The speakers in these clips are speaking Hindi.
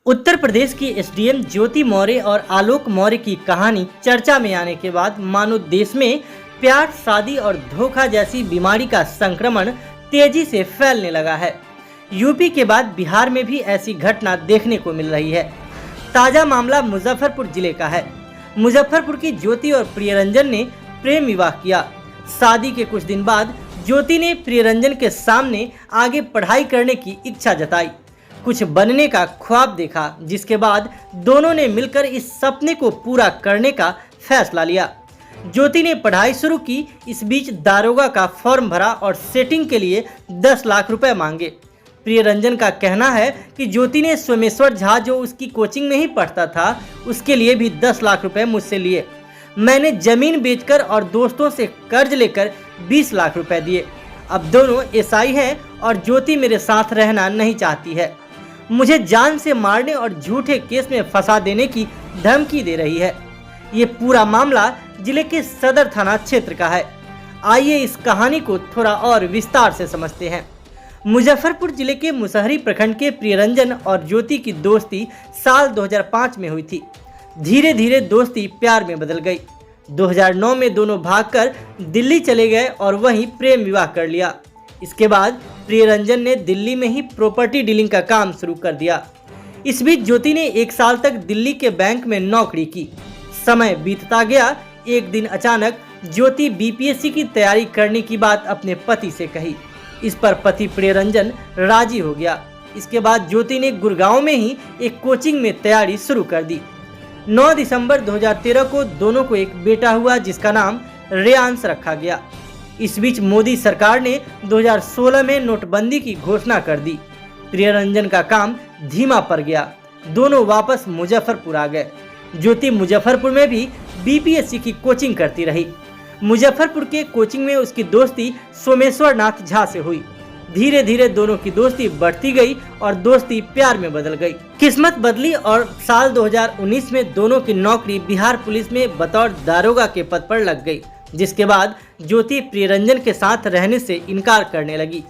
उत्तर प्रदेश की एसडीएम ज्योति मौर्य और आलोक मौर्य की कहानी चर्चा में आने के बाद मानो देश में प्यार, शादी और धोखा जैसी बीमारी का संक्रमण तेजी से फैलने लगा है। यूपी के बाद बिहार में भी ऐसी घटना देखने को मिल रही है। ताजा मामला मुजफ्फरपुर जिले का है। मुजफ्फरपुर की ज्योति और प्रियरंजन ने प्रेम विवाह किया। शादी के कुछ दिन बाद ज्योति ने प्रियरंजन के सामने आगे पढ़ाई करने की इच्छा जताई, कुछ बनने का ख्वाब देखा, जिसके बाद दोनों ने मिलकर इस सपने को पूरा करने का फैसला लिया। ज्योति ने पढ़ाई शुरू की। इस बीच दारोगा का फॉर्म भरा और सेटिंग के लिए 10 लाख रुपए मांगे। प्रियरंजन का कहना है कि ज्योति ने सोमेश्वर झा, जो उसकी कोचिंग में ही पढ़ता था, उसके लिए भी 10 लाख रुपए मुझसे लिए। मैंने जमीन बेचकर और दोस्तों से कर्ज लेकर 20 लाख रुपए दिए। अब दोनों एसआई हैं और ज्योति मेरे साथ रहना नहीं चाहती है। मुझे जान से मारने और झूठे केस में फंसा देने की धमकी दे रही है। ये पूरा मामला जिले के सदर थाना क्षेत्र का है। आइए इस कहानी को थोड़ा और विस्तार से समझते हैं। मुजफ्फरपुर जिले के मुसहरी प्रखंड के प्रियरंजन और ज्योति की दोस्ती साल 2005 में हुई थी। धीरे धीरे दोस्ती प्यार में बदल गई। 2009 में दोनों भागकर दिल्ली चले गए और वहीं प्रेम विवाह कर लिया। इसके बाद प्रियरंजन ने दिल्ली में ही प्रॉपर्टी डीलिंग का काम शुरू कर दिया। इस बीच ज्योति ने 1 साल तक दिल्ली के बैंक में नौकरी की। समय बीतता गया। एक दिन अचानक ज्योति बीपीएससी की तैयारी करने की बात अपने पति से कही। इस पर पति प्रियरंजन राजी हो गया। इसके बाद ज्योति ने गुड़गांव में ही एक कोचिंग में तैयारी शुरू कर दी। 9 दिसंबर 2013 को दोनों को एक बेटा हुआ, जिसका नाम रेयांश रखा गया। इस बीच मोदी सरकार ने 2016 में नोटबंदी की घोषणा कर दी। प्रियरंजन का काम धीमा पड़ गया। दोनों वापस मुजफ्फरपुर आ गए। ज्योति मुजफ्फरपुर में भी बीपीएससी की कोचिंग करती रही। मुजफ्फरपुर के कोचिंग में उसकी दोस्ती सोमेश्वर नाथ झा से हुई। धीरे धीरे दोनों की दोस्ती बढ़ती गई और दोस्ती प्यार में बदल गई। किस्मत बदली और साल 2019 में दोनों की नौकरी बिहार पुलिस में बतौर दारोगा के पद पर लग गई, जिसके बाद ज्योति प्रियरंजन के साथ रहने से इनकार करने लगी।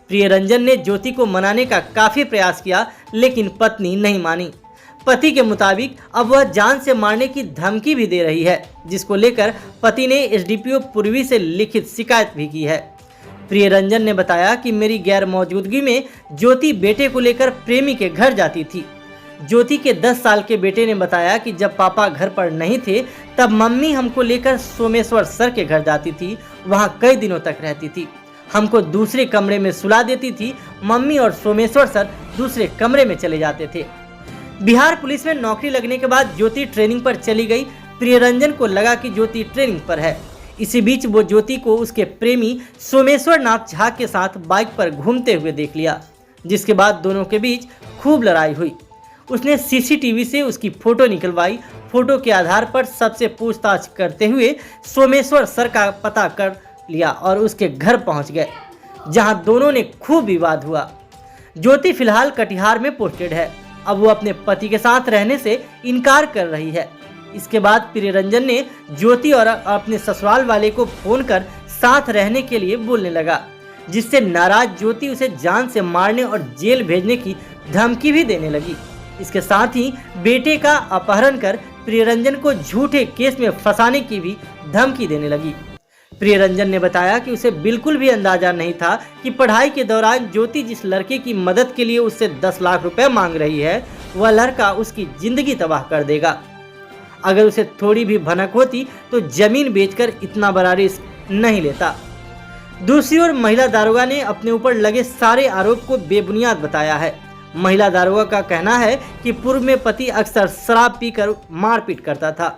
प्रियरंजन ने ज्योति को मनाने का काफी प्रयास किया, लेकिन पत्नी नहीं मानी। पति के मुताबिक अब वह जान से मारने की धमकी भी दे रही है, जिसको लेकर पति ने एसडीपीओ पूर्वी से लिखित शिकायत भी की है। प्रियरंजन ने बताया कि मेरी गैर मौजूदगी में ज्योति बेटे को लेकर प्रेमी के घर जाती थी। ज्योति के 10 साल के बेटे ने बताया कि जब पापा घर पर नहीं थे तब मम्मी हमको लेकर सोमेश्वर सर के घर जाती थी। वहाँ कई दिनों तक रहती थी। हमको दूसरे कमरे में सुला देती थी। मम्मी और सोमेश्वर सर दूसरे कमरे में चले जाते थे। बिहार पुलिस में नौकरी लगने के बाद ज्योति ट्रेनिंग पर चली गई। प्रियरंजन को लगा कि ज्योति ट्रेनिंग पर है। इसी बीच वो ज्योति को उसके प्रेमी सोमेश्वर नाथ झा के साथ बाइक पर घूमते हुए देख लिया, जिसके बाद दोनों के बीच खूब लड़ाई हुई। उसने सीसीटीवी से उसकी फोटो निकलवाई। फोटो के आधार पर सबसे पूछताछ करते हुए सोमेश्वर सर का पता कर लिया और उसके घर पहुंच गए, जहां दोनों ने खूब विवाद हुआ। ज्योति फिलहाल कटिहार में पोस्टेड है। अब वो अपने पति के साथ रहने से इनकार कर रही है। इसके बाद प्रियरंजन ने ज्योति और अपने ससुराल वाले को फोन कर साथ रहने के लिए बोलने लगा, जिससे नाराज ज्योति उसे जान से मारने और जेल भेजने की धमकी भी देने लगी। इसके साथ ही बेटे का अपहरण कर प्रियरंजन को झूठे केस में फंसाने की भी धमकी देने लगी। प्रियरंजन ने बताया कि उसे बिल्कुल भी अंदाजा नहीं था कि पढ़ाई के दौरान ज्योति जिस लड़के की मदद के लिए उससे 10 लाख रुपए मांग रही है, वह लड़का उसकी जिंदगी तबाह कर देगा। अगर उसे थोड़ी भी भनक होती तो जमीन बेचकर इतना बड़ा रिस्क नहीं लेता। दूसरी ओर महिला दारोगा ने अपने ऊपर लगे सारे आरोप को बेबुनियाद बताया है। महिला दारोगा का कहना है कि पूर्व में पति अक्सर शराब पीकर मारपीट करता था।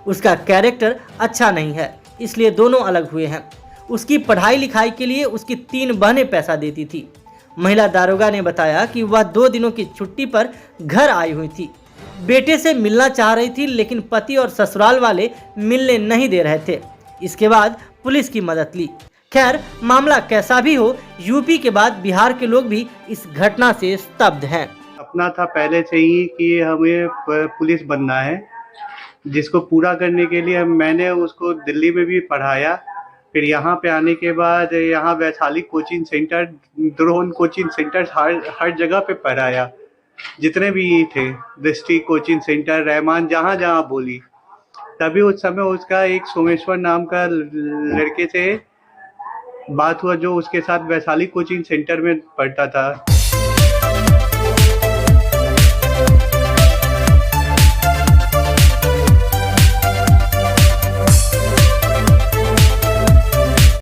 उसका कैरेक्टर अच्छा नहीं है, इसलिए दोनों अलग हुए हैं। उसकी पढ़ाई लिखाई के लिए उसकी 3 बहनें पैसा देती थी। महिला दारोगा ने बताया कि वह 2 दिनों की छुट्टी पर घर आई हुई थी। बेटे से मिलना चाह रही थी, लेकिन पति और ससुराल वाले मिलने नहीं दे रहे थे। इसके बाद पुलिस की मदद ली। खैर, मामला कैसा भी हो, यूपी के बाद बिहार के लोग भी इस घटना से स्तब्ध हैं। अपना था पहले से ही कि हमें पुलिस बनना है, जिसको पूरा करने के लिए मैंने उसको दिल्ली में भी पढ़ाया। फिर यहाँ पे आने के बाद यहाँ Vaishali coaching centre, Drona coaching centre हर जगह पे पढ़ाया। जितने भी थे, दृष्टि कोचिंग सेंटर, रहमान, जहाँ जहाँ बोली, तभी उस समय उसका एक सोमेश्वर नाम का लड़के से बात हुआ जो उसके साथ वैशाली कोचिंग सेंटर में पढ़ता था।